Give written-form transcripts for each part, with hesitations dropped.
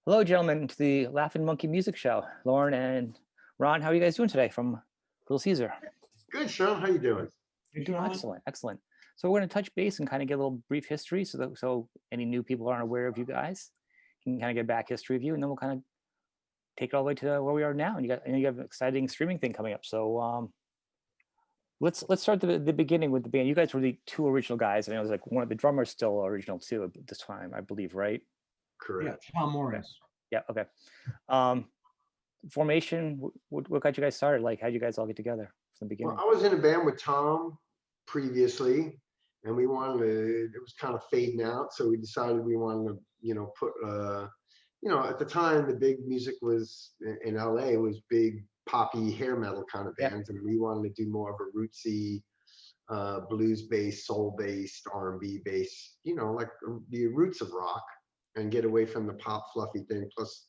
Hello, gentlemen, to the Laughing Monkey Music Show. Loren and Ron, how are you guys doing today from Little Caesar? Good, Sean. How you doing? You're doing excellent, excellent. So we're going to touch base and kind of get a little brief history, so any new people aren't aware of you guys can kind of get back history of you, and then we'll kind of take it all the way to where we are now. And you have an exciting streaming thing coming up. So let's start the beginning with the band. You guys were the two original guys. I mean, it was like one of the drummers still original too at this time, I believe, right? Correct. Yeah, Tom Morris. Yeah. Okay. Formation. What got you guys started? Like, how did you guys all get together from the beginning? Well, I was in a band with Tom previously, and we wanted to. It was kind of fading out, so we decided we wanted to, put. At the time, the big music was in LA was big poppy hair metal kind of bands, and we wanted to do more of a rootsy, blues-based, soul-based, R&B based, like the roots of rock, and get away from the pop fluffy thing. Plus,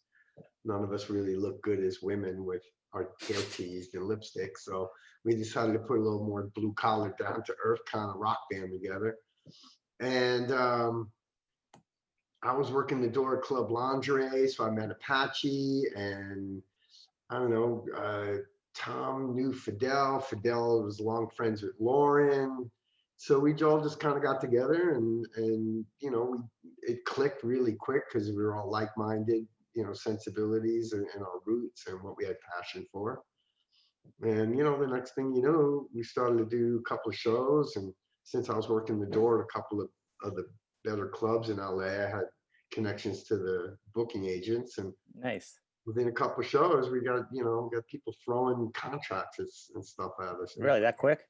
none of us really look good as women with our hair teased and lipstick. So we decided to put a little more blue collar, down to earth kind of rock band together. And I was working the door at Club Lingerie, so I met Apache, and I don't know, Tom knew Fidel. Fidel was long friends with Loren. So we all just kind of got together, and it clicked really quick because we were all like-minded, sensibilities and our roots and what we had passion for. And the next thing you know, we started to do a couple of shows, and since I was working the door at a couple of the better clubs in LA, I had connections to the booking agents, and Nice. within a couple of shows, we got people throwing contracts and stuff at us. Really, that quick?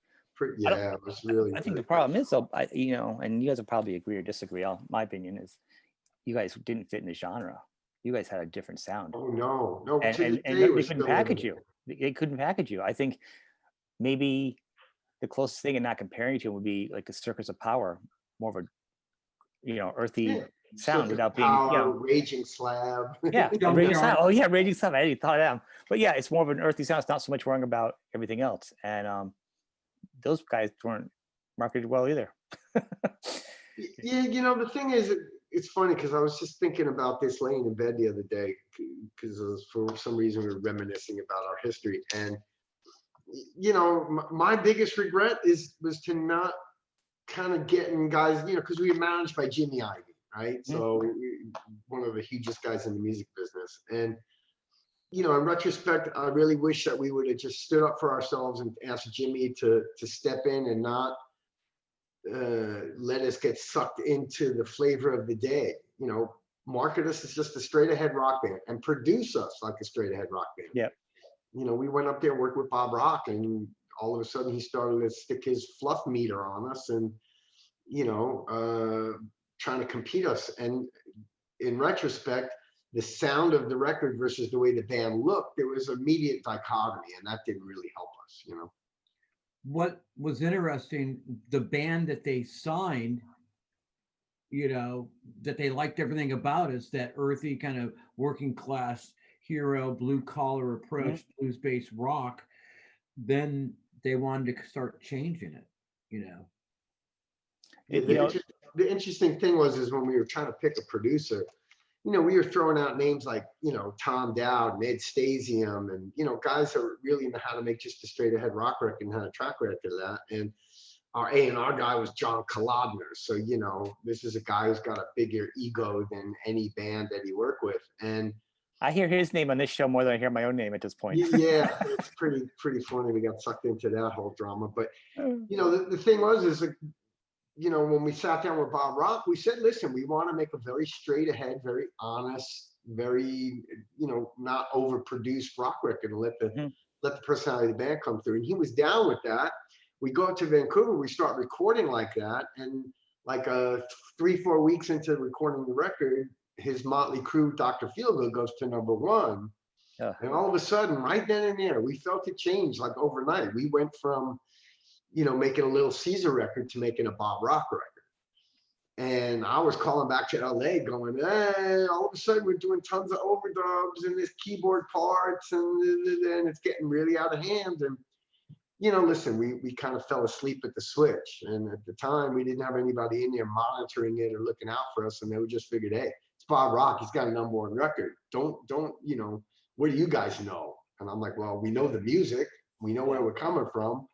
Yeah, it was really. I think the problem is, though, and you guys will probably agree or disagree. My opinion is, you guys didn't fit in the genre. You guys had a different sound. Oh no, and they couldn't package you. They couldn't package you. I think maybe the closest thing, and not comparing to, would be like a Circus of Power, more of a earthy sound without being Raging Slab. Yeah, Raging Slab. Oh yeah, Raging Slab. I hadn't thought of them, but yeah, it's more of an earthy sound. It's not so much worrying about everything else. And those guys weren't marketed well either. Yeah, the thing is, it's funny because I was just thinking about this laying in bed the other day, because for some reason we were reminiscing about our history, and my biggest regret was to not kind of getting guys, because we were managed by Jimmy Ivy, right? So one of the hugest guys in the music business, and in retrospect, I really wish that we would have just stood up for ourselves and asked Jimmy to step in and not let us get sucked into the flavor of the day. Market us as just a straight ahead rock band and produce us like a straight ahead rock band. Yeah. We went up there and worked with Bob Rock, and all of a sudden he started to stick his fluff meter on us, and trying to compete us. And in retrospect, the sound of the record versus the way the band looked, there was immediate dichotomy, and that didn't really help us. What was interesting, the band that they signed, that they liked everything about, is that earthy kind of working class hero, blue collar approach, blues-based rock. Then they wanted to start changing it. The interesting thing is when we were trying to pick a producer, we were throwing out names like, Tom Dowd, Ed Stasium, and, guys that really know how to make just a straight ahead rock record and had a track record of that. And our A&R guy was John Kalodner. So, this is a guy who's got a bigger ego than any band that he worked with. And I hear his name on this show more than I hear my own name at this point. Yeah, it's pretty funny. We got sucked into that whole drama. But, the thing is like, when we sat down with Bob Rock, we said, listen, we want to make a very straight ahead, very honest, very, not overproduced rock record, and let the personality of the band come through. And he was down with that. We go up to Vancouver, we start recording like that. And like 3-4 weeks into recording the record, his Motley Crue, Dr. Feelgood, goes to #1. And all of a sudden, right then and there, we felt it change like overnight. We went from making a Little Caesar record to making a Bob Rock record. And I was calling back to LA going, hey, all of a sudden we're doing tons of overdubs and this keyboard parts, and it's getting really out of hand. And, listen, we kind of fell asleep at the switch. And at the time, we didn't have anybody in there monitoring it or looking out for us. And they just figured, hey, it's Bob Rock. He's got a #1 record. Don't, you know, what do you guys know? And I'm like, well, we know the music. We know where we're coming from.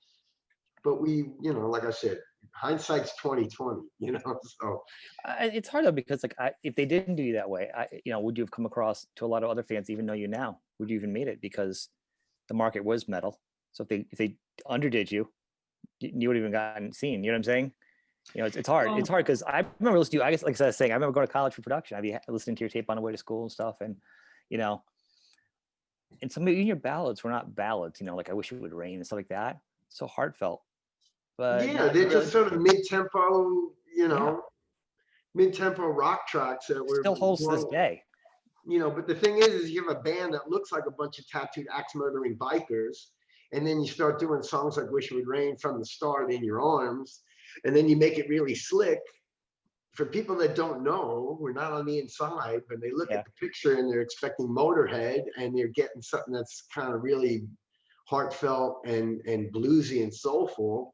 But we, you know, like I said, hindsight's 20/20, you know, so. It's hard though, because like if they didn't do you that way, you know, would you have come across to a lot of other fans that even know you now? Would you even made it? Because the market was metal. So if they underdid you, you would have even gotten seen. You know what I'm saying? You know, it's hard. It's hard because I remember listening to you. I guess, like I was saying, I remember going to college for production. I'd be listening to your tape on the way to school and stuff. And, you know, and some of your ballads were not ballads, you know, like I Wish It Would Rain and stuff like that. So heartfelt. But Yeah, they're just sort of mid-tempo, you know, mid-tempo rock tracks that were still holds to this day. You know, but the thing is you have a band that looks like a bunch of tattooed axe murdering bikers, and then you start doing songs like Wish It Would Rain from the start, In Your Arms, and then you make it really slick. For people that don't know, we're not on the inside, but they look at the picture and they're expecting Motorhead, and they're getting something that's kind of really heartfelt and bluesy and soulful.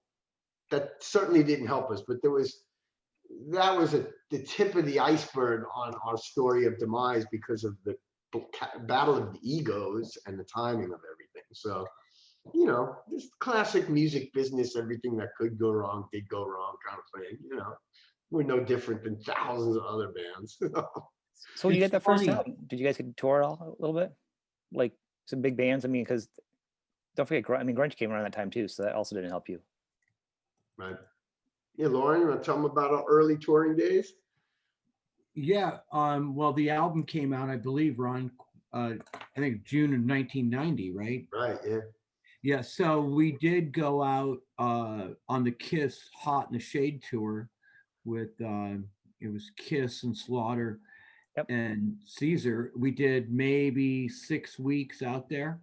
That certainly didn't help us, but that was the tip of the iceberg on our story of demise because of the battle of the egos and the timing of everything. So, you know, just classic music business, everything that could go wrong did go wrong kind of thing. You know, we're no different than thousands of other bands. So when you get that first album, did you guys get to tour at all a little bit? Like some big bands? I mean, because don't forget, I mean, grunge came around that time too, so that also didn't help you. Right. Yeah, Loren, you want to tell them about our early touring days? Yeah. Well, the album came out, I believe, Ron, I think June of 1990, right? Right. Yeah. Yeah. So we did go out on the Kiss Hot in the Shade tour with it was Kiss and Slaughter and Caesar. We did maybe 6 weeks out there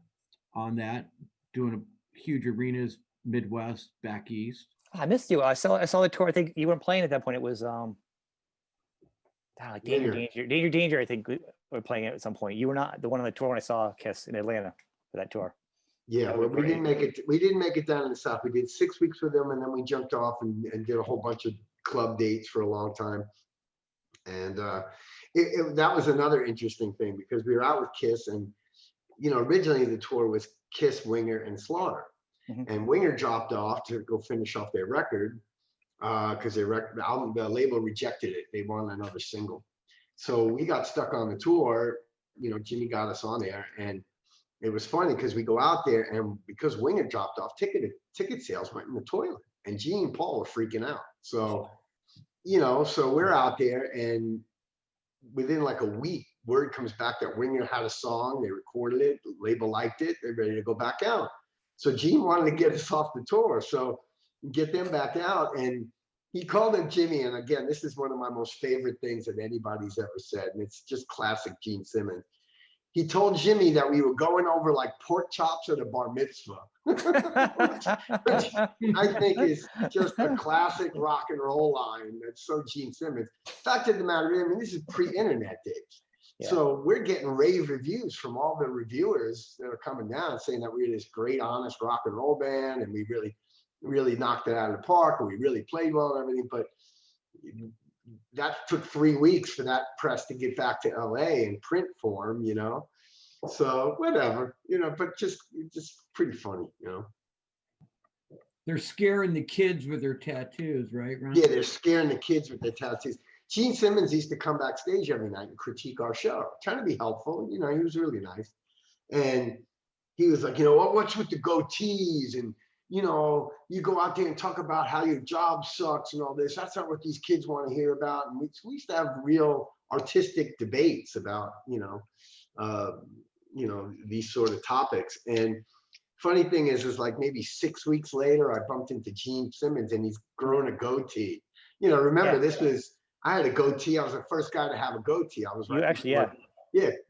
on that, doing a huge arenas, Midwest, back east. I missed you. I saw the tour. I think you weren't playing at that point. It was like Danger. I think we were playing it at some point. You were not the one on the tour when I saw Kiss in Atlanta for that tour. Yeah, well, we didn't make it. We didn't make it down in the South. We did 6 weeks with them, and then we jumped off and did a whole bunch of club dates for a long time. And that was another interesting thing because we were out with Kiss, and you know, originally the tour was Kiss, Winger, and Slaughter. And Winger dropped off to go finish off their record because the label rejected it. They wanted another single. So we got stuck on the tour. You know, Jimmy got us on there, and it was funny because we go out there, and because Winger dropped off, ticket sales went in the toilet, and Gene and Paul were freaking out. So, you know, so we're out there, and within like a week, word comes back that Winger had a song. They recorded it. The label liked it. They're ready to go back out. So Gene wanted to get us off the tour, so get them back out. And he called him Jimmy. And again, this is one of my most favorite things that anybody's ever said. And it's just classic Gene Simmons. He told Jimmy that we were going over like pork chops at a bar mitzvah, which I think is just a classic rock and roll line. That's so Gene Simmons. Fact of the matter is, I mean, this is pre-internet days. Yeah. So we're getting rave reviews from all the reviewers that are coming down saying that we're this great, honest rock and roll band, and we really knocked it out of the park, and we really played well and everything. But that took 3 weeks for that press to get back to LA in print form, you know. So whatever, you know, but just pretty funny, you know. They're scaring the kids with their tattoos, right, Ron? Yeah, they're scaring the kids with their tattoos. Gene Simmons used to come backstage every night and critique our show, trying to be helpful. You know, he was really nice. And he was like, you know, what's with the goatees? And, you know, you go out there and talk about how your job sucks and all this. That's not what these kids want to hear about. And we used to have real artistic debates about, you know, these sort of topics. And funny thing is like maybe 6 weeks later, I bumped into Gene Simmons and he's growing a goatee. You know, remember I had a goatee. I was the first guy to have a goatee. I was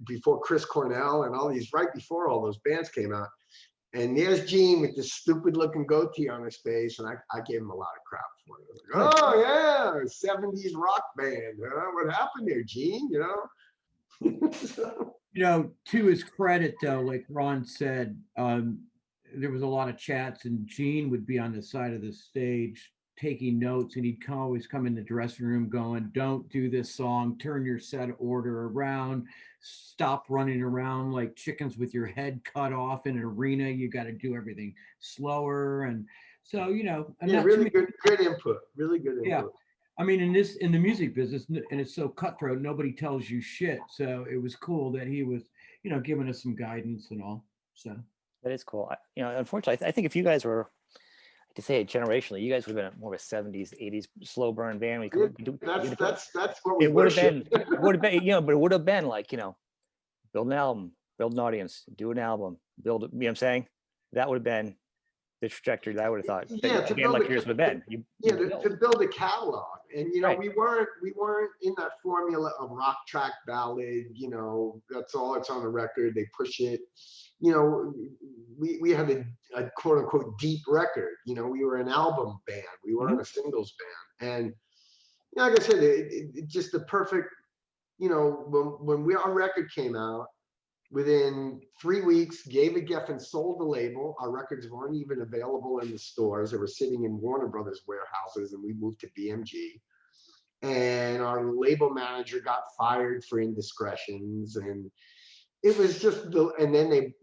before Chris Cornell and all these, right before all those bands came out. And there's Gene with this stupid looking goatee on his face. And I gave him a lot of crap for it. Like, oh yeah, 70s rock band. What happened there, Gene? You know? You know, to his credit though, like Ron said, there was a lot of chats and Gene would be on the side of the stage taking notes, and he'd always come in the dressing room going, "Don't do this song. Turn your set order around. Stop running around like chickens with your head cut off in an arena. You got to do everything slower." And so, and Yeah, that to really me, good input. Really good yeah. input. I mean, in the music business, and it's so cutthroat, nobody tells you shit. So it was cool that he was, giving us some guidance and all. So That is cool. Unfortunately, I think if you guys were, to say it generationally, you guys would have been more of a 70s, 80s slow burn band. Yeah, that's what we It would have worship. been, but it would have been like, build an album, build an audience, do an album, build, what I'm saying? That would have been the trajectory that I would have thought. Yeah, that a band like yours would have been. To build a catalog. And Right. we weren't in that formula of rock track ballad, that's all it's on the record, they push it. We had a quote unquote deep record. We were an album band, we weren't a singles band. And like I said, it just the perfect, when our record came out, within 3 weeks, Geffen sold the label. Our records weren't even available in the stores. They were sitting in Warner Brothers warehouses, and we moved to BMG. And our label manager got fired for indiscretions. And it was just and then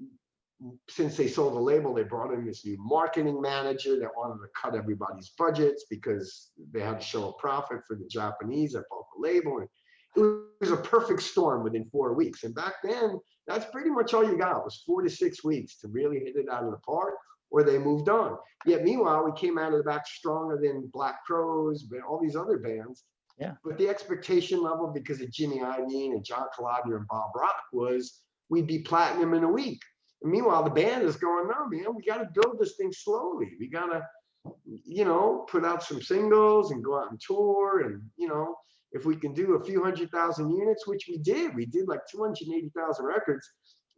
since they sold the label, they brought in this new marketing manager that wanted to cut everybody's budgets because they had to show a profit for the Japanese that bought the label. And it was a perfect storm within 4 weeks. And back then, that's pretty much all you got, was 4 to 6 weeks to really hit it out of the park, or they moved on. Yet meanwhile, we came out of the back stronger than Black Crowes, but all these other bands. Yeah. But the expectation level, because of Jimmy Iovine and John Colodner and Bob Rock, was we'd be platinum in a week. And meanwhile, the band is going, no, man, we got to build this thing slowly. We got to, put out some singles and go out and tour. And, if we can do a few 100,000 units, which we did like 280,000 records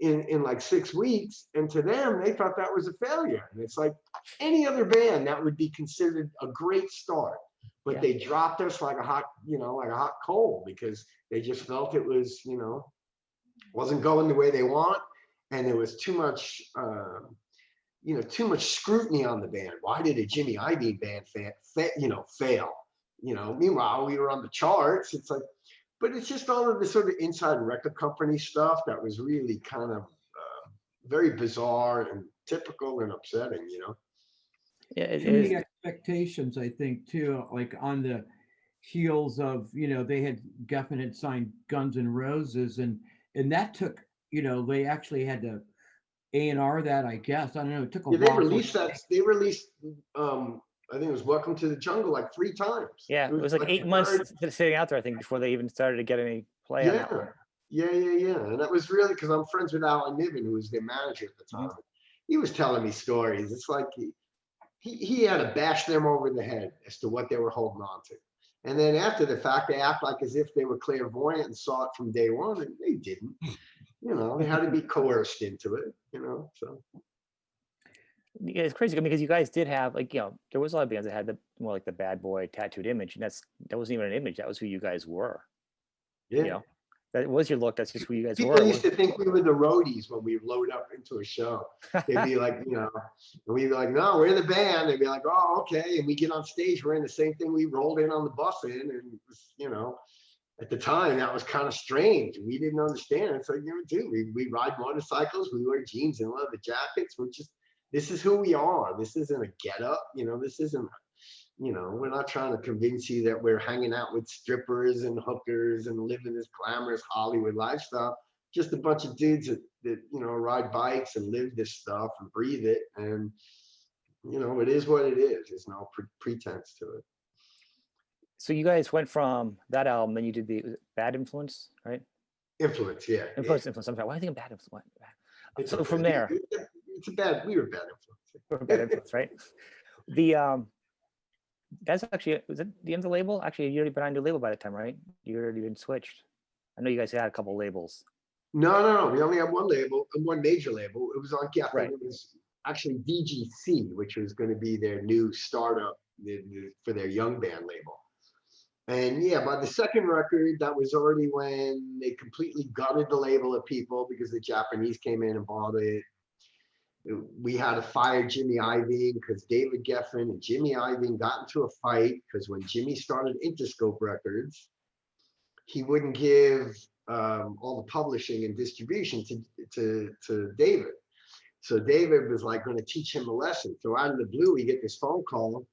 in like 6 weeks. And to them, they thought that was a failure. And it's like any other band that would be considered a great start, but they dropped us like a hot coal, because they just felt it was, wasn't going the way they want. And there was too much, too much scrutiny on the band. Why did a Jimmy Iovine band fail? Meanwhile, we were on the charts. It's like, but it's just all of this sort of inside record company stuff that was really kind of very bizarre and typical and upsetting, Yeah, too many expectations, I think, too, like on the heels of, Geffen had signed Guns N' Roses, and that took, they actually had to A&R that, I guess. I don't know, it took a while. They released I think it was Welcome to the Jungle like 3 times. Yeah, it was like 8 months sitting out there, I think, before they even started to get any play on that one. Yeah. And that was really because I'm friends with Alan Niven, who was their manager at the time. He was telling me stories. It's like he had to bash them over the head as to what they were holding on to. And then after the fact, they act like as if they were clairvoyant and saw it from day one, and they didn't. They had to be coerced into it, so. Yeah, it's crazy because you guys did have, like, there was a lot of bands that had the more like the bad boy tattooed image, and that wasn't even an image. That was who you guys were. Yeah. That was your look. That's just who you guys were. People used to think we were the roadies when we load up into a show. They'd be like, and we'd be like, no, we're the band. They'd be like, oh, okay. And we get on stage, we're in the same thing we rolled in on the bus in. And, at the time, that was kind of strange. We didn't understand. It's like, dude, we ride motorcycles, we wear jeans and leather jackets. This is who we are. This isn't a get up. This isn't, we're not trying to convince you that we're hanging out with strippers and hookers and living this glamorous Hollywood lifestyle. Just a bunch of dudes that ride bikes and live this stuff and breathe it. And, it is what it is. There's no pretense to it. So you guys went from that album, then you did the Bad Influence, right? Influence, yeah. Influence. I'm sorry. Why do I think of Bad Influence? So from there, we were bad influence. we were Bad Influence, right? That's actually, was it the end of the label? Actually, you already been on your label by the time, right? You already been switched. I know you guys had a couple labels. No. We only had one label, one major label. It was on Geffen. Right. It was actually DGC, which was going to be their new startup for their young band label. And yeah, by the second record, that was already when they completely gutted the label of people because the Japanese came in and bought it. We had to fire Jimmy Iovine because David Geffen and Jimmy Iovine got into a fight because when Jimmy started Interscope Records, he wouldn't give all the publishing and distribution to David. So David was like going to teach him a lesson. So out of the blue, we get this phone call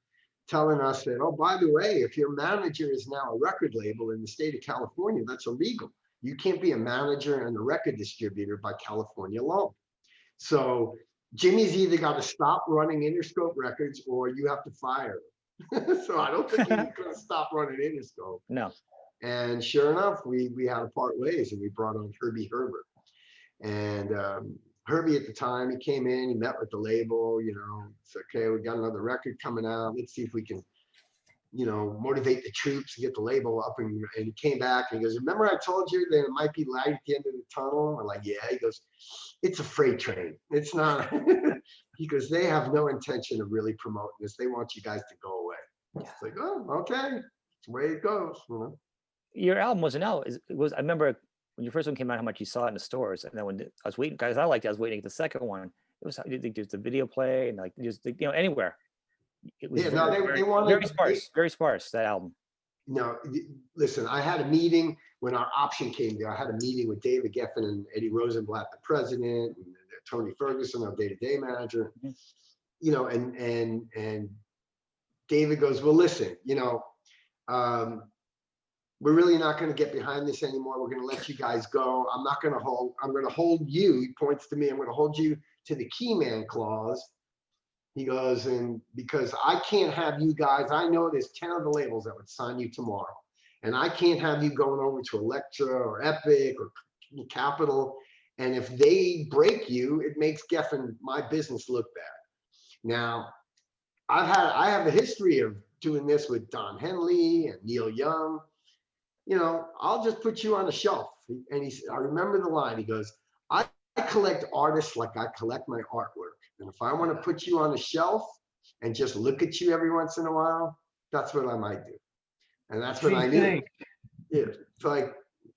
telling us that, oh, by the way, if your manager is now a record label in the state of California, that's illegal. You can't be a manager and a record distributor by California law. So Jimmy's either got to stop running Interscope Records or you have to fire him. So I don't think he's going to stop running Interscope. No. And sure enough, we had to part ways and we brought on Herbie Herbert. And Herbie at the time, he came in, he met with the label, you know, it's okay, we got another record coming out. Let's see if we can, you know, motivate the troops and get the label up. And he came back and he goes, remember I told you that it might be light at the end of the tunnel? We're like, yeah. He goes, it's a freight train. It's not. He goes, they have no intention of really promoting this. They want you guys to go away. It's like, oh, okay. It's the way it goes, you know. Your album wasn't out. It was. I remember when your first one came out, how much you saw it in the stores, and then when I was waiting, guys, I liked it. I was waiting to get the second one. It was. I think there's the video play and like just, you know, anywhere. It was they wanted very sparse. Very sparse, that album. No, listen, I had a meeting when our option came there. I had a meeting with David Geffen and Eddie Rosenblatt, the president, and Tony Ferguson, our day-to-day manager. Mm-hmm. You know, and David goes, well, listen, you know, we're really not going to get behind this anymore. We're going to let you guys go. I'm going to hold you, he points to me, I'm going to hold you to the key man clause. He goes, and because I can't have you guys, I know there's 10 other labels that would sign you tomorrow. And I can't have you going over to Elektra or Epic or Capitol. And if they break you, it makes Geffen, my business, look bad. Now, I have a history of doing this with Don Henley and Neil Young. You know, I'll just put you on a shelf. And I remember the line, he goes, I collect artists like I collect my artwork. And if I want to put you on a shelf and just look at you every once in a while, that's what I might do. And that's what I knew. Yeah, it's like,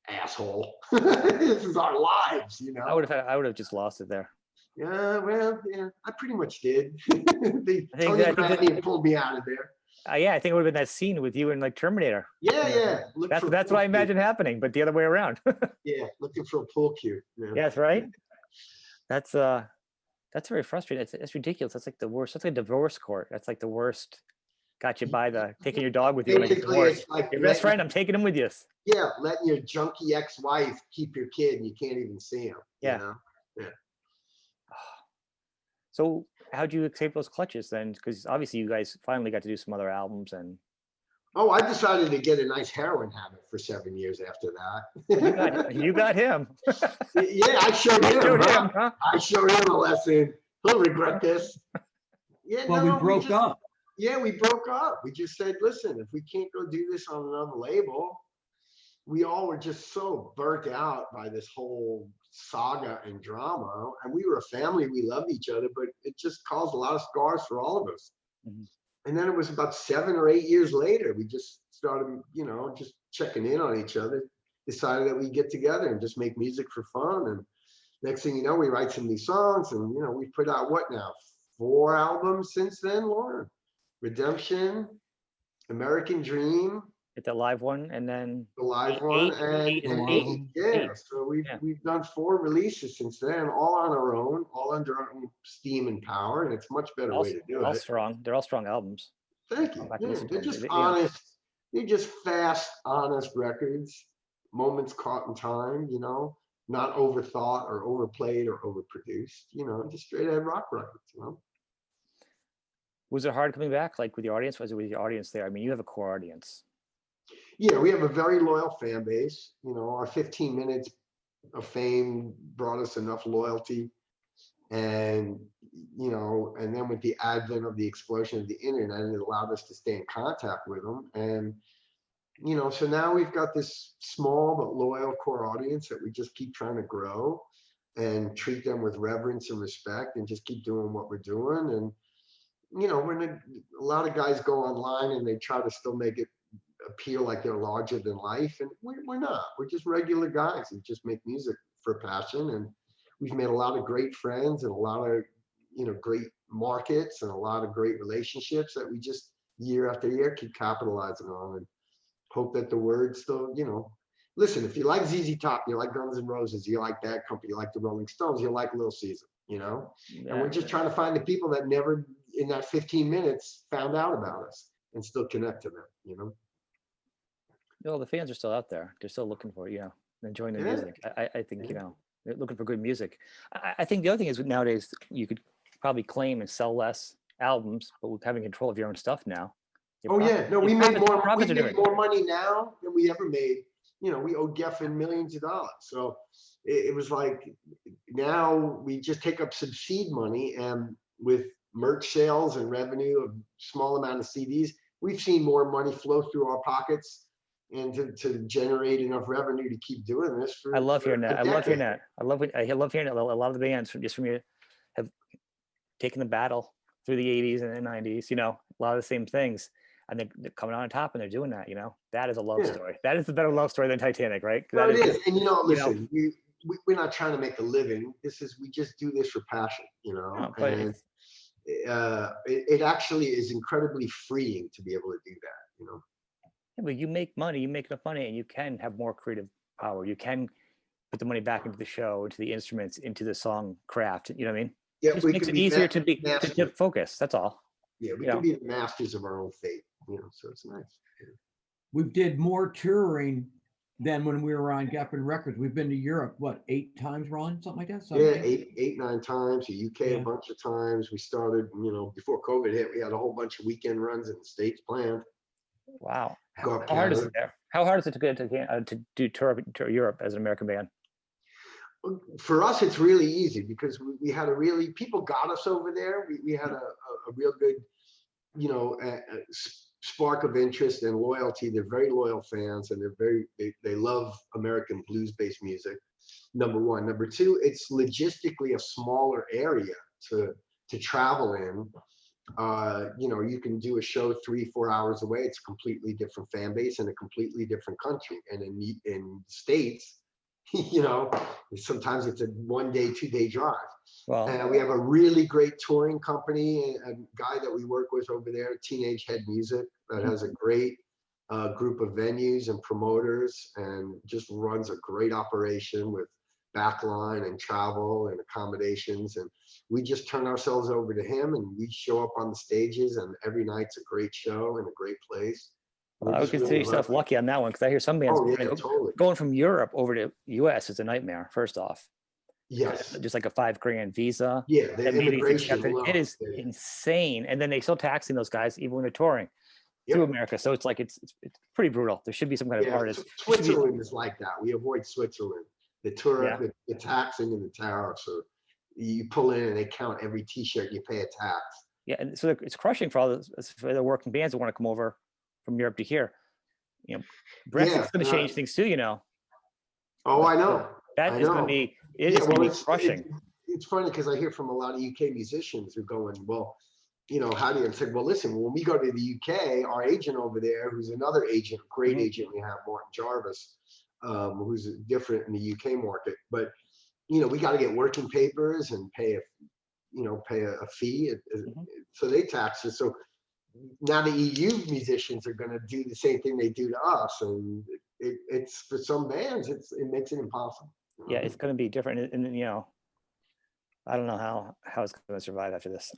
asshole. This is our lives, you know. I would have just lost it there. Yeah, well, yeah, I pretty much did. Tony grabbed me and pulled me out of there. Yeah, I think it would have been that scene with you and like Terminator. Yeah. That's what I imagine happening, but the other way around. Yeah, looking for a pool cue. Yeah. Yes, right. That's very frustrating. It's ridiculous. That's like the worst. That's like a divorce court. That's like the worst. Got you by the taking your dog with you. It's like your best friend, I'm taking him with you. Yeah, letting your junkie ex-wife keep your kid and you can't even see him. Yeah. You know? Yeah. So how'd you escape those clutches then? Because obviously you guys finally got to do some other albums and. Oh, I decided to get a nice heroin habit for 7 years after that. You got him. Yeah, I showed him. Huh? I showed him a lesson. He'll regret this. Yeah, well, we broke up. Yeah, we broke up. We just said, listen, if we can't go do this on another label, we all were just so burnt out by this whole saga and drama. And we were a family. We loved each other, but it just caused a lot of scars for all of us. Mm-hmm. And then it was about 7 or 8 years later, we just started, you know, just checking in on each other, decided that we'd get together and just make music for fun. And next thing you know, we write some of these songs and, you know, we put out what now? 4 albums since then, Loren. Redemption, American Dream. It's the live one and then the live one and yeah. So we've done 4 releases since then, all on our own, all under our own steam and power, and it's a much better way to do it. Strong. They're all strong albums. Thank you. Yeah, they're just honest. They're just fast, honest records. Moments caught in time, you know, not overthought or overplayed or overproduced. You know, just straight ahead rock records. You know. Was it hard coming back, like with your audience? Was it with your audience there? I mean, you have a core audience. Yeah, we have a very loyal fan base. You know, our 15 minutes of fame brought us enough loyalty. And, you know, and then with the advent of the explosion of the internet, it allowed us to stay in contact with them. And, you know, so now we've got this small but loyal core audience that we just keep trying to grow and treat them with reverence and respect and just keep doing what we're doing. And, you know, when a lot of guys go online and they try to still make it appear like they're larger than life, and we're not. We're just regular guys who just make music for passion, and we've made a lot of great friends and a lot of great markets and a lot of great relationships that we just year after year keep capitalizing on, and hope that the word still, listen, if you like ZZ Top, you like Guns N' Roses, you like Bad Company, you like the Rolling Stones, you like Lil Caesar, and we're just trying to find the people that never in that 15 minutes found out about us and still connect to them. Well, the fans are still out there. They're still looking for, enjoying the music. I think, they're looking for good music. I think the other thing is nowadays you could probably claim and sell less albums, but with having control of your own stuff now. Oh yeah, no, we make more money now than we ever made. We owe Geffen millions of dollars. So it was like, now we just take up some seed money, and with merch sales and revenue of small amount of CDs, we've seen more money flow through our pockets and to generate enough revenue to keep doing this. I love hearing that. I love hearing that. I love hearing that. A lot of the bands from you have taken the battle through the 80s and the 90s, a lot of the same things. And they're coming on top and they're doing that, that is a love story. That is a better love story than Titanic, right? No, it is. And listen, we're not trying to make a living. We just do this for passion, and it actually is incredibly freeing to be able to do that, Yeah, but you make money, you make enough money, and you can have more creative power. You can put the money back into the show, into the instruments, into the song craft. You know what I mean? Yeah, it just makes it easier to focus. That's all. Yeah, we can be the masters of our own fate. So it's nice. We did more touring than when we were on Geffen Records. We've been to Europe, 8 times, Ron? Something like that? Yeah, 8, 9 times. The UK a bunch of times. We started, before COVID hit, we had a whole bunch of weekend runs in the States planned. Wow. How hard is it there? How hard is it to get to do tour Europe as an American band? For us, it's really easy because we had people got us over there. We had a real good, spark of interest and loyalty. They're very loyal fans, and they love American blues-based music. Number one. Number two, it's logistically a smaller area to travel in. You can do a show 3-4 hours away. It's a completely different fan base in a completely different country. And in States, sometimes it's a 1-day, 2-day drive. Well, we have a really great touring company, a guy that we work with over there, Teenage Head Music, that has a great group of venues and promoters, and just runs a great operation with backline and travel and accommodations. And we just turn ourselves over to him, and we show up on the stages, and every night's a great show in a great place. I would consider yourself lucky on that one, because I hear some bands totally. Going from Europe over to US is a nightmare. First off, yes, just like a $5,000 visa. Yeah, the immigration it is insane, and then they still taxing those guys even when they're touring through America. So it's like it's pretty brutal. There should be some kind of artist. Switzerland is like that. We avoid Switzerland. The tour, the taxing and the tariffs. So you pull in and they count every T-shirt you pay a tax. Yeah, and so it's crushing for all for the working bands that want to come over from Europe to here. Brexit's going to change things too. Oh, I know. That is going to be. It is going to be crushing. It's funny because I hear from a lot of UK musicians who are going, well, how do you? I said, well, listen, when we go to the UK, our agent over there, who's another agent, great agent we have, Martin Jarvis, who's different in the UK market, but we got to get working papers and pay a fee, so they tax us. So now the EU musicians are going to do the same thing they do to us, and it's for some bands, it makes it impossible. Yeah, it's going to be different, and I don't know how it's going to survive after this.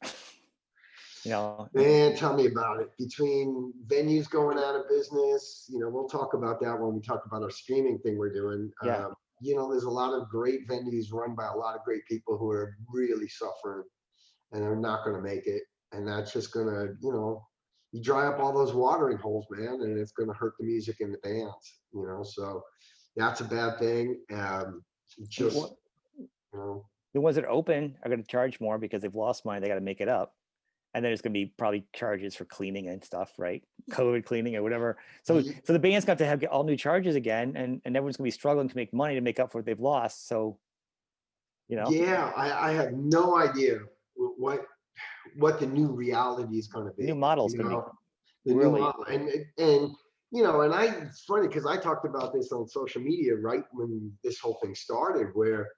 Man, tell me about it. Between venues going out of business, we'll talk about that when we talk about our streaming thing we're doing. Yeah. There's a lot of great venues run by a lot of great people who are really suffering and are not going to make it. And that's just going to, you dry up all those watering holes, man, and it's going to hurt the music and the bands, so that's a bad thing. The ones that are open are going to charge more because they've lost money. They got to make it up. And then there's going to be probably charges for cleaning and stuff, right? COVID cleaning or whatever. So the band's got to have all new charges again, and everyone's going to be struggling to make money to make up for what they've lost. So, Yeah, I have no idea what the new reality is going to be. New model is going to be the new model, and it's funny because I talked about this on social media right when this whole thing started, where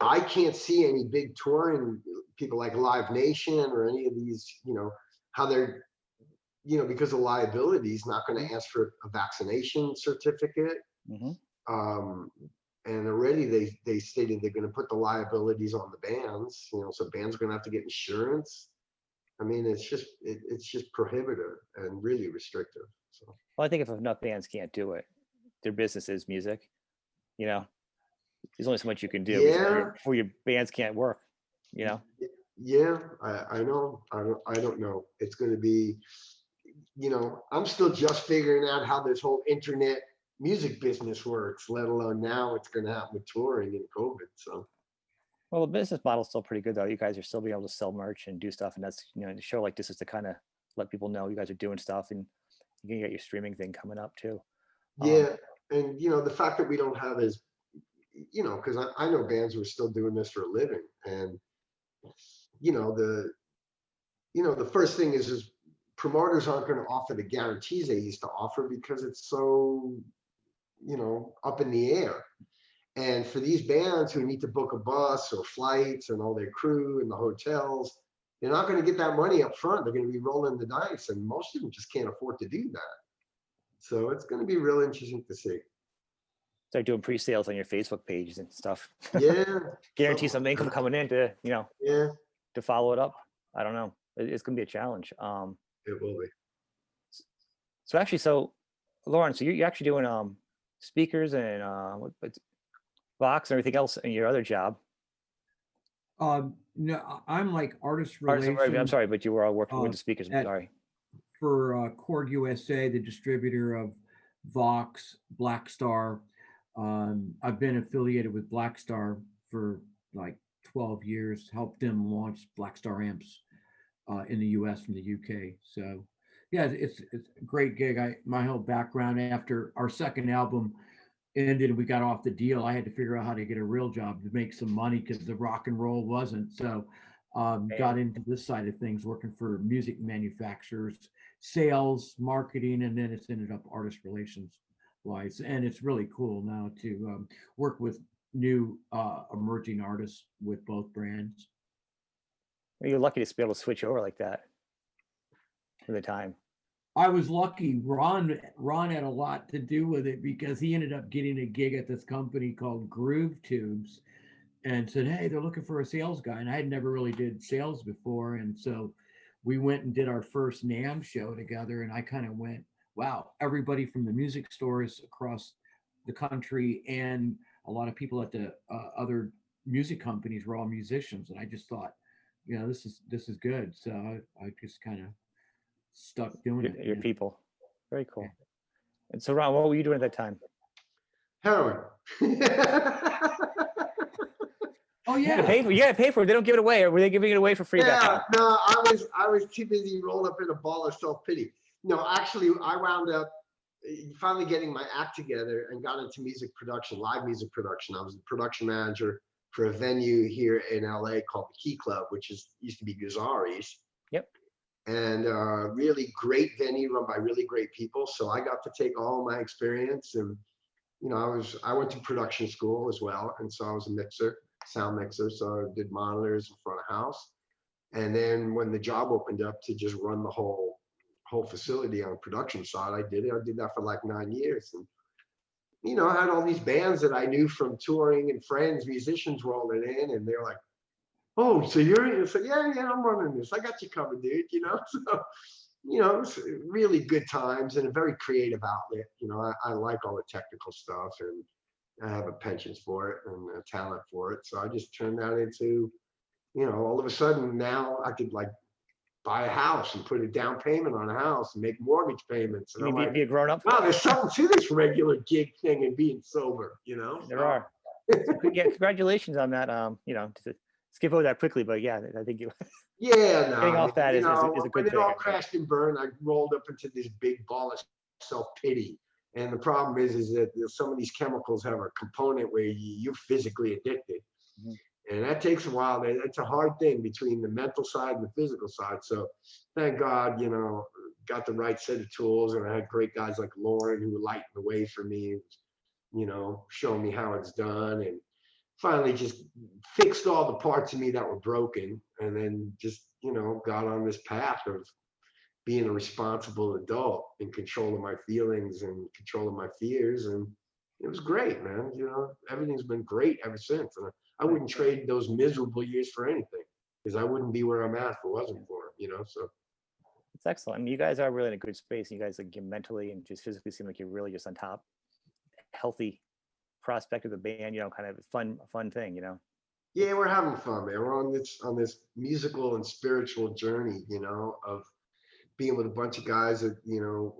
I can't see any big touring people like Live Nation or any of these, you know, how they're, you know, because of liabilities, not going to ask for a vaccination certificate. Mm-hmm. And already they stated they're going to put the liabilities on the bands, you know, so bands are going to have to get insurance. I mean, it's just prohibitive and really restrictive. So. Well, I think if enough bands can't do it, their business is music, you know, there's only so much you can do before your bands can't work, you know? Yeah, I know. I don't know. It's going to be, you know, I'm still just figuring out how this whole internet music business works, let alone now it's going to happen with touring and COVID. So, well, the business model is still pretty good though. You guys are still being able to sell merch and do stuff, and that's, you know, the show like this is to kind of let people know you guys are doing stuff, and you can get your streaming thing coming up too. Yeah, and you know, the fact that we don't have as, you know, because I know bands who are still doing this for a living, and you know, the first thing is promoters aren't going to offer the guarantees they used to offer because it's so, you know, up in the air. And for these bands who need to book a bus or flights and all their crew and the hotels, they're not going to get that money up front. They're going to be rolling the dice, and most of them just can't afford to do that. So it's going to be real interesting to see. Start doing pre-sales on your Facebook pages and stuff. Yeah. Guarantee some income coming in to, you know, yeah, to follow it up. I don't know. It's going to be a challenge. It will be. So actually, so Loren, so you're actually doing speakers and box and everything else in your other job. No, I'm like artist relations. I'm sorry, but you were all working with the speakers. Sorry. For Cord USA, the distributor of Vox, Blackstar. I've been affiliated with Blackstar for like 12 years, helped them launch Blackstar Amps in the US from the UK. So yeah, it's a great gig. My whole background after our second album ended, we got off the deal. I had to figure out how to get a real job to make some money because the rock and roll wasn't. So got into this side of things, working for music manufacturers, sales, marketing, and then it's ended up artist relations wise. And it's really cool now to work with new emerging artists with both brands. Well, you're lucky to be able to switch over like that for the time. I was lucky. Ron had a lot to do with it because he ended up getting a gig at this company called Groove Tubes and said, hey, they're looking for a sales guy. And I had never really did sales before. And so we went and did our first NAMM show together. And I kind of went, wow, everybody from the music stores across the country and a lot of people at the other music companies were all musicians. And I just thought, you know, this is good. So I just kind of stuck doing it. Your people. Very cool. Yeah. And so Ron, what were you doing at that time? Heroin. Oh yeah. You gotta pay for it. They don't give it away, or were they giving it away for free? Yeah, no, I was too busy rolled up in a ball of self-pity. No, actually I wound up finally getting my act together and got into music production, live music production. I was the production manager for a venue here in LA called the Key Club, which used to be Guzari's. Yep. And really great venue run by really great people. So I got to take all my experience, and you know, I went to production school as well, and so I was a mixer, sound mixer. So I did monitors in front of house, and then when the job opened up to just run the whole facility on the production side, I did it. I did that for like 9 years, and you know, I had all these bands that I knew from touring and friends, musicians rolling in, and they're like, oh, so you're in? It's like, yeah, I'm running this. I got you covered, dude. You know, so, you know, it's really good times and a very creative outlet. You know, I like all the technical stuff, and I have a penchant for it and a talent for it. So I just turned that into, you know, all of a sudden now I could like buy a house and put a down payment on a house and make mortgage payments. And you need to be a grown up. Wow, there's something to this regular gig thing and being sober, you know? There are. So, yeah, congratulations on that. You know, to skip over that quickly, but yeah, I think you. Yeah, no. Getting off that is a good when thing. It all crashed and burned, I rolled up into this big ball of self-pity. And the problem is that some of these chemicals have a component where you're physically addicted. Mm-hmm. And that takes a while. It's a hard thing between the mental side and the physical side. So thank God, you know, got the right set of tools, and I had great guys like Loren who were lighting the way for me, you know, showing me how it's done. And finally just fixed all the parts of me that were broken, and then just, you know, got on this path of being a responsible adult, in control of my feelings and control of my fears. And it was great, man. You know, everything's been great ever since. And I wouldn't trade those miserable years for anything, because I wouldn't be where I'm at if it wasn't for it, you know. So It's excellent. I mean, you guys are really in a good space. You guys, like, you mentally and just physically seem like you're really just on top, healthy prospect of the band, you know, kind of fun thing, you know. yeah, we're having fun, man. We're on this musical and spiritual journey, you know, of being with a bunch of guys that, you know,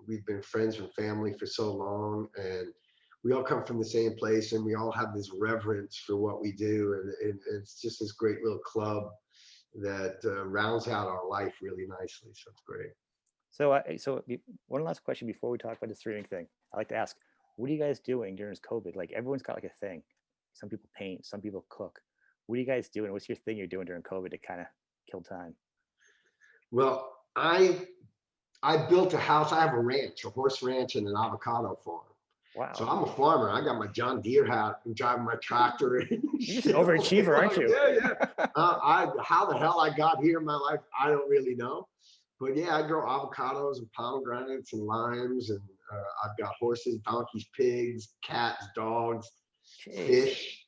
we've been friends and family for so long, and we all come from the same place, and we all have this reverence for what we do, and it's just this great little club that rounds out our life really nicely. So it's great. So, one last question before we talk about the streaming thing. I like to ask, what are you guys doing during this COVID? Like, everyone's got like a thing. Some people paint, some people cook. What are you guys doing? What's your thing you're doing during COVID to kind of kill time? Well, I built a house. I have a ranch, a horse ranch, and an avocado farm. So Wow, I'm a farmer. I got my John Deere hat. I'm driving my tractor. you're just an overachiever, aren't you? Yeah. How the hell I got here in my life, I don't really know. But yeah, I grow avocados and pomegranates and limes, and I've got horses, donkeys, pigs, cats, dogs, Jeez. fish.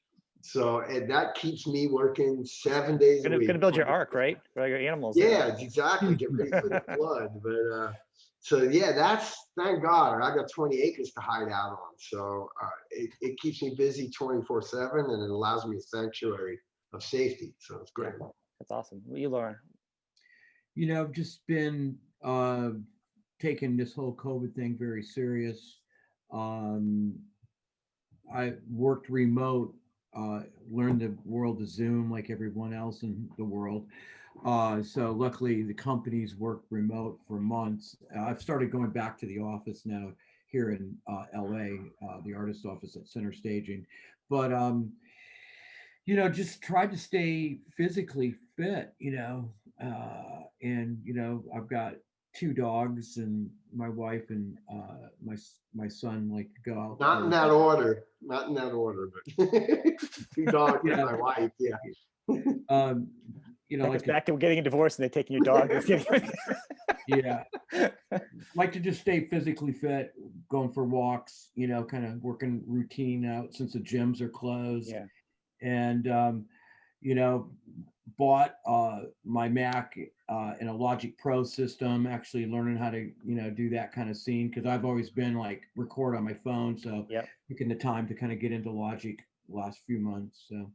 So, and that keeps me working 7 days a week. Gonna build your ark, right? For your animals. Yeah, exactly. Get ready for the flood. But so yeah, that's, thank God, I got 20 acres to hide out on. So it keeps me busy 24/7, and it allows me a sanctuary of safety. So it's great. That's awesome. What you, Loren? You know, I've just been taking this whole COVID thing very serious. I worked remote, learned the world of Zoom like everyone else in the world. So luckily the companies worked remote for months. I've started going back to the office now here in LA, the artist office at Center Staging. But you know, just tried to stay physically fit, you know, and you know, I've got 2 dogs, and my wife and my son like to go out. Not in that order. Not in that order, but 2 dogs and my wife. Yeah. You know, Like back to getting a divorce and they're taking your dog. Yeah, like to just stay physically fit, going for walks, you know, kind of working routine out since the gyms are closed. Yeah. And you know, bought my Mac and a Logic Pro system, actually learning how to, you know, do that kind of scene, because I've always been like record on my phone. So taking the time to kind of get into Logic the last few months. So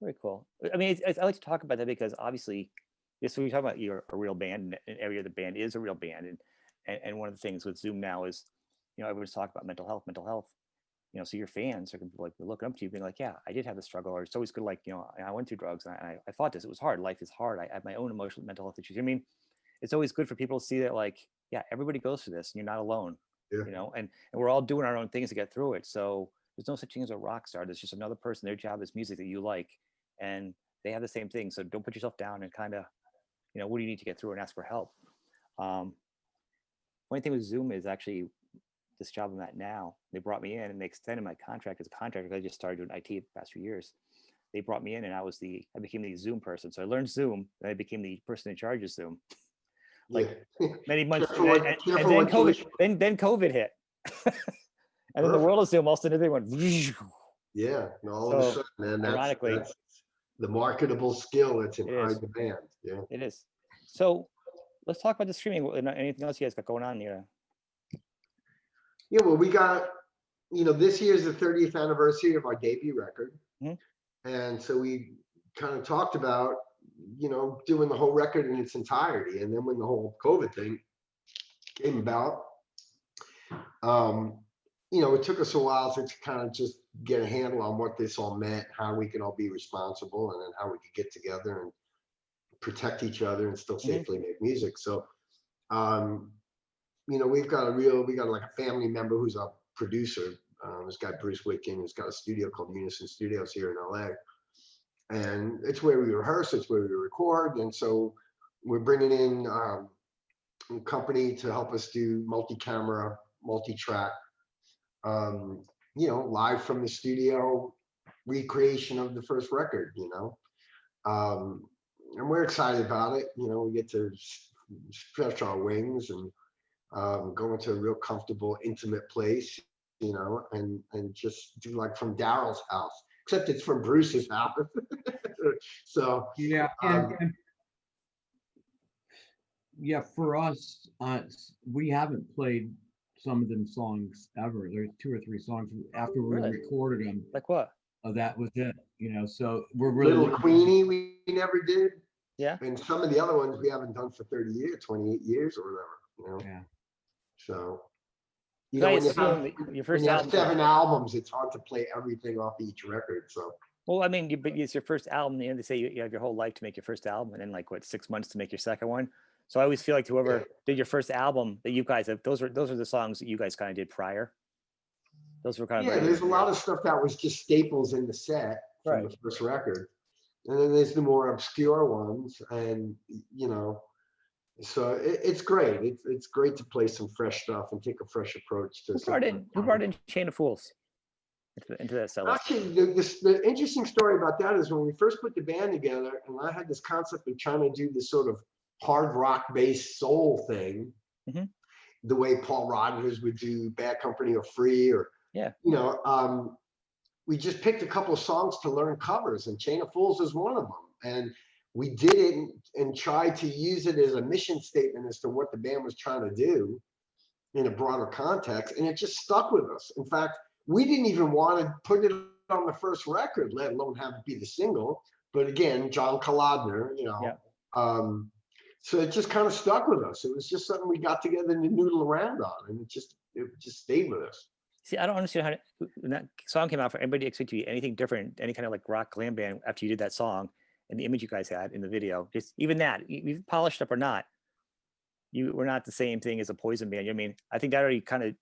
very cool. I mean, I like to talk about that because obviously, this when you talk about you're a real band, and every other band is a real band, and one of the things with Zoom now is, you know, everyone's talking about mental health. You know, so your fans are gonna be like looking up to you, being like, yeah, I did have the struggle, or it's always good, like, you know, I went through drugs and I fought this. It was hard. Life is hard. I have my own emotional mental health issues. I mean, it's always good for people to see that, like, yeah, everybody goes through this, and you're not alone. Yeah. You know, and we're all doing our own things to get through it. So there's no such thing as a rock star. There's just another person. Their job is music that you like, and they have the same thing. So don't put yourself down, and kind of, you know, what do you need to get through, and ask for help. One thing with Zoom is actually this job I'm at now. They brought me in and they extended my contract as a contractor. I just started doing IT the past few years. They brought me in and I became the Zoom person. So I learned Zoom, and I became the person in charge of Zoom. Like many months, and then COVID hit, and then the world of Zoom all of a sudden everyone. Yeah, all of a sudden, man. That's the marketable skill that's in high demand. Yeah, it is. So let's talk about the streaming. Anything else you guys got going on here? Yeah, well, we got, you know, this year's the 30th anniversary of our debut record. Mm-hmm. And so we kind of talked about, you know, doing the whole record in its entirety. And then when the whole COVID thing came about, you know, it took us a while to kind of just get a handle on what this all meant, how we can all be responsible, and then how we could get together and protect each other and still safely make music. So, you know, we've got like a family member who's a producer. This guy, Bruce Witkin, who's got a studio called Unison Studios here in LA. And it's where we rehearse, it's where we record. And so we're bringing in a company to help us do multi-camera, multi-track, you know, live from the studio, recreation of the first record, you know. And we're excited about it. You know, we get to stretch our wings and go into a real comfortable, intimate place, you know, and just do like from Daryl's house, except it's from Bruce's house. So Yeah, and yeah, for us, we haven't played some of them songs ever. There's 2 or 3 songs after we Really? recorded them. Like what? That was it, you know. So we're really Little Queenie we never did. Yeah. And some of the other ones we haven't done for 30 years, 28 years or whatever, you know. Yeah. So, I you know, assume your when first you have album. 7 albums, it's hard to play everything off each record. So, Well, I mean, but it's your first album. You know, they say you have your whole life to make your first album, and then like what, 6 months to make your second one. So I always feel like whoever did your first album that you guys have, those are the songs that you guys kind of did prior. Those were kind of yeah, there's a lot of stuff that was just staples in the set from the first record. And then there's the more obscure ones, and you know, so it's great. It's great to play some fresh stuff and take a fresh approach to. Who brought in Chain of Fools into that set list? Actually, the interesting story about that is when we first put the band together, and I had this concept of trying to do this sort of hard rock based soul thing, the way Paul Rodgers would do Bad Company or Free, or you know, we just picked a couple of songs to learn covers, and Chain of Fools is one of them. And we did it and tried to use it as a mission statement as to what the band was trying to do in a broader context, and it just stuck with us. In fact, we didn't even want to put it on the first record, let alone have it be the single. But again, John Kalodner, you know, so it just kind of stuck with us. It was just something we got together to noodle around on, and it just stayed with us. See, I don't understand how when that song came out, for anybody expect to be anything different, any kind of like rock glam band after you did that song and the image you guys had in the video. Just even that, you've polished up or not, you were not the same thing as a Poison band. I mean, I think that already kind of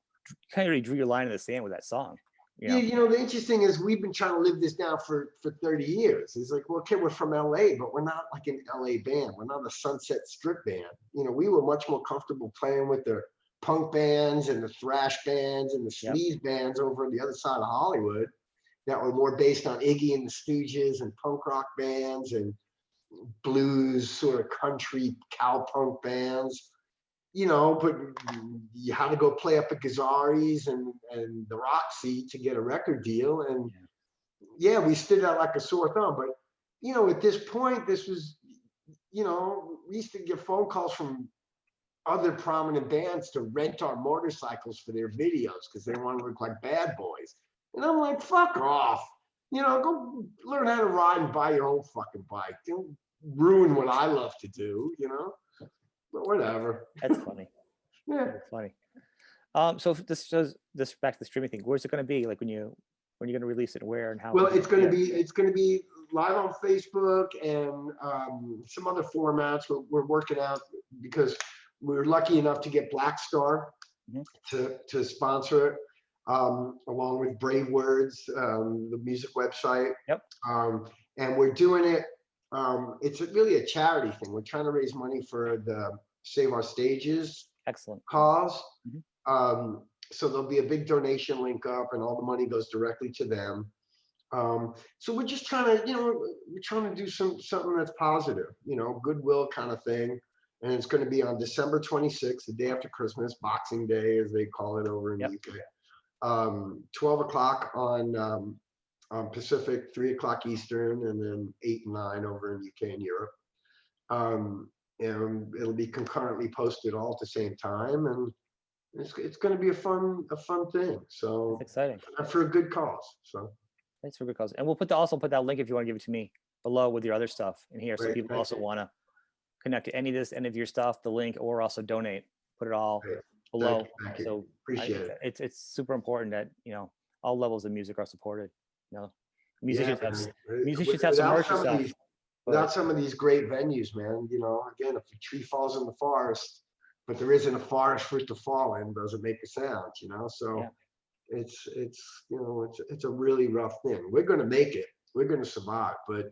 already drew your line in the sand with that song. You know? Yeah, you know, the interesting is we've been trying to live this down for 30 years. It's like, well, okay, we're from LA, but we're not like an LA band. We're not a Sunset Strip band. You know, we were much more comfortable playing with the punk bands and the thrash bands and the sleaze bands over on the other side of Hollywood that were more based on Iggy and the Stooges and punk rock bands and blues, sort of country cowpunk bands, you know, but you had to go play up at Gazzari's and the Roxy to get a record deal. And yeah, we stood out like a sore thumb. But, you know, at this point, this was, you know, we used to get phone calls from other prominent bands to rent our motorcycles for their videos because they want to look like bad boys. And I'm like, fuck off. You know, go learn how to ride and buy your own fucking bike. Don't ruin what I love to do, you know? But whatever. That's funny. Yeah. That's funny. So this back to the streaming thing. Where's it going to be? Like when you're going to release it, where and how? Well, it's going to be live on Facebook and some other formats we're working out, because we were lucky enough to get Blackstar to sponsor it, along with Brave Words, the music website. Yep. And we're doing it. It's really a charity thing. We're trying to raise money for the Save Our Stages cause. So there'll be a big donation link up, and all the money goes directly to them. So we're just trying to, you know, we're trying to do something that's positive, you know, goodwill kind of thing. And it's going to be on December 26th, the day after Christmas, Boxing Day, as they call it over in the UK. 12 o'clock on Pacific, 3 o'clock Eastern, and then 8 and 9 over in UK and Europe. And it'll be concurrently posted all at the same time, and it's going to be a fun thing. So that's exciting, for a good cause. So thanks for a good cause, and we'll also put that link, if you want to give it to me, below with your other stuff in here, so people also want to connect to any of your stuff, the link, or also donate. Put it all below. Thank you. So Appreciate it. It's super important that, you know, all levels of music are supported. You know, musicians have some merch stuff. Without some of these great venues, man, you know, again, if a tree falls in the forest, but there isn't a forest for it to fall in, doesn't make a sound, you know. So it's you know, it's a really rough thing. We're going to make it. We're going to survive, but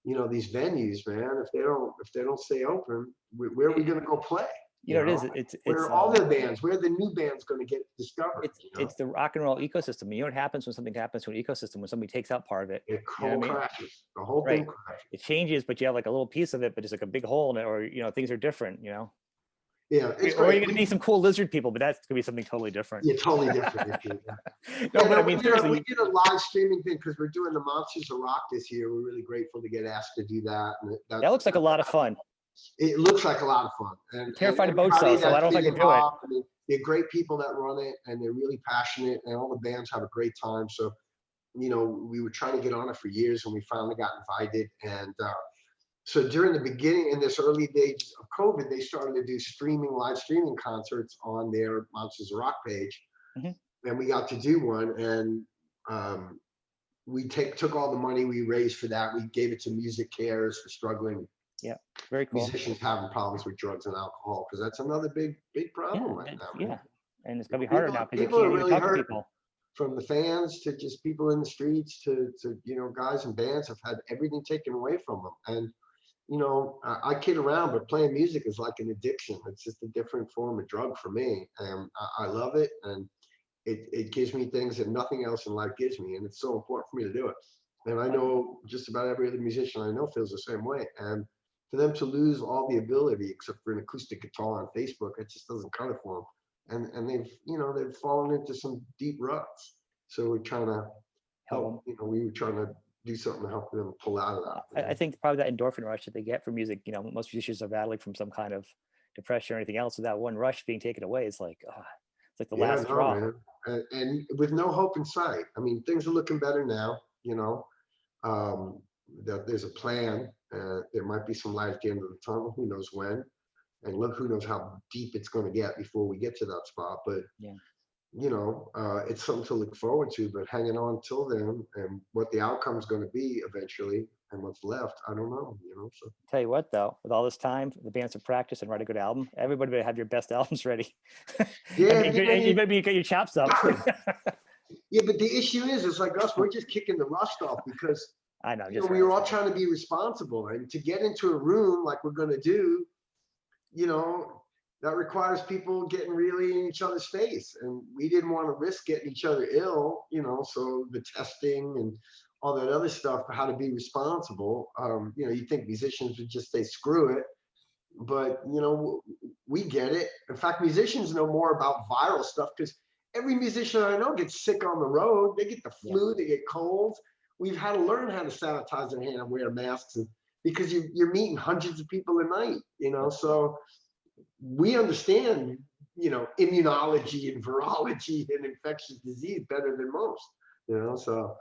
you know, these venues, man, if they don't stay open, where are we going to go play? You know, it is. know? It's Where are all the bands? Where are the new bands going to get discovered? it's You know? it's the rock and roll ecosystem. You know what happens when something happens to an ecosystem, when somebody takes out part of it. It You know whole what I mean? crashes. The whole Right. thing crashes. It changes, but you have like a little piece of it, but it's like a big hole in it, or you know, things are different. You know, Yeah, it's or great. you're gonna be some cool lizard people, but that's gonna be something totally different. Yeah, totally different. Yeah. No, Yeah, but I no, mean, we seriously, did a live streaming thing because we're doing the Monsters of Rock this year. We're really grateful to get asked to do that. And that looks like a lot of fun. it looks like a lot of fun. And Terrified of boats, everybody though, so I that's don't know if I been can do it. involved, I mean, they're great people that run it, and they're really passionate, and all the bands have a great time. So, you know, we were trying to get on it for years, and we finally got invited. And so during the beginning, in this early days of COVID, they started to do live streaming concerts on their Monsters of Rock page. And we got to do one, and we took all the money we raised for that. We gave it to Music Cares for struggling Very cool. musicians having problems with drugs and alcohol, because that's another big problem right now. Yeah, Man. and it's gonna be harder now because you People are can't even really talk to hurt. people. From the fans to just people in the streets to you know, guys and bands have had everything taken away from them. And you know, I kid around, but playing music is like an addiction. It's just a different form of drug for me, and I love it. And it gives me things that nothing else in life gives me, and it's so important for me to do it. And I know just about every other musician I know feels the same way. And for them to lose all the ability except for an acoustic guitar on Facebook, it just doesn't cut it for them. And they've fallen into some deep ruts. So we're trying to help. You know, we were trying to do something to help them pull out of that. I think probably that endorphin rush that they get from music. You know, most musicians are battling from some kind of depression or anything else. So that one rush being taken away is like, it's like the last straw. Man. And with no hope in sight. I mean, things are looking better now. You know, that there's a plan. There might be some light at the end of the tunnel. Who knows when? And look, who knows how deep it's going to get before we get to that spot. But you know, it's something to look forward to. But hanging on till then, and what the outcome is going to be eventually, and what's left, I don't know. You know, so Tell you what, though, with all this time, the bands to practice and write a good album, everybody better have your best albums ready. Yeah, you better get your chops up. Yeah, but the issue is, it's like us. We're just kicking the rust off because I know. you know, we were all trying to be responsible, and to get into a room like we're going to do, you know, that requires people getting really in each other's face, and we didn't want to risk getting each other ill, you know. So the testing and all that other stuff, how to be responsible. You know, you think musicians would just say screw it, but you know, we get it. In fact, musicians know more about viral stuff because every musician I know gets sick on the road. They get the flu, they get colds. We've had to learn how to sanitize their hand and wear masks, and because you're meeting hundreds of people a night, you know. So we understand, you know, immunology and virology and infectious disease better than most, you know. So,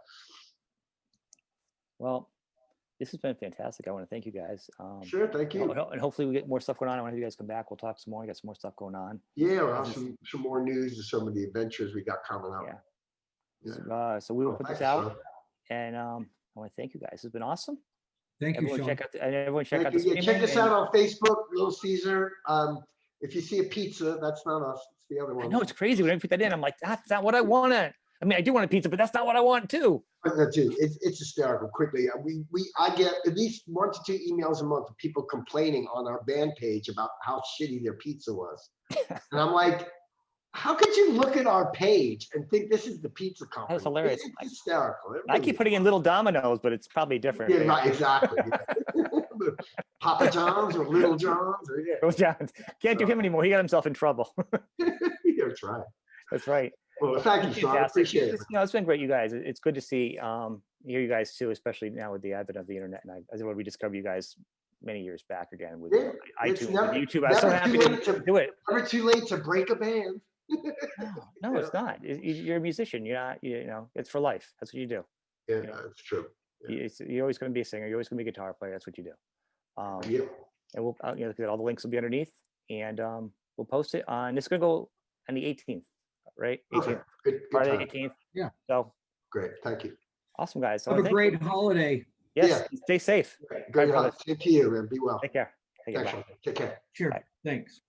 well, this has been fantastic. I want to thank you guys. Sure, thank you. And hopefully we get more stuff going on. I want to have you guys come back. We'll talk some more. We got some more stuff going on. Yeah, we'll have some more news of some of the adventures we got coming up. Yeah. So we will put this out. And I want to thank you guys. This has been awesome. Thank you, Sean. Everyone check out the streaming. Check us out on Facebook, Little Caesar. If you see a pizza, that's not us. It's the other one. I know, it's crazy. When I put that in, I'm like, that's not what I wanted. I mean, I do want a pizza, but that's not what I want too. Dude, it's hysterical. Quickly, I get at least 1 to 2 emails a month of people complaining on our band page about how shitty their pizza was, and I'm like, how could you look at our page and think this is the pizza company? That was hilarious. It's hysterical. I keep putting in little Dominoes, but it's probably different. Yeah, right, exactly. Yeah. Papa John's or Little John's or Little John's. Can't do him anymore. He got himself in trouble. That's right. That's right. Well, thank you, Sean. I appreciate it. You know, it's been great, you guys. It's good to see, hear you guys too, especially now with the advent of the internet. And as we discovered you guys many years back again with iTunes and YouTube. I was so happy to do it. Never too late to break a band. No, it's not. You're a musician. You're not. You know, it's for life. That's what you do. Yeah, you know? that's true. Yeah. You're always going to be a singer. You're always going to be a guitar player. That's what you do. Yeah. And we'll, you know, all the links will be underneath, and we'll post it on. It's going to go on the 18th, right? 18th. Good Friday, time. 18th. Yeah. So great. Thank you. awesome, guys. Have a great holiday. Yes. Stay safe. Great holiday. Same to you, man. Be well. Take care. Thanks, Sean. Take care. Sure. Bye. Thanks.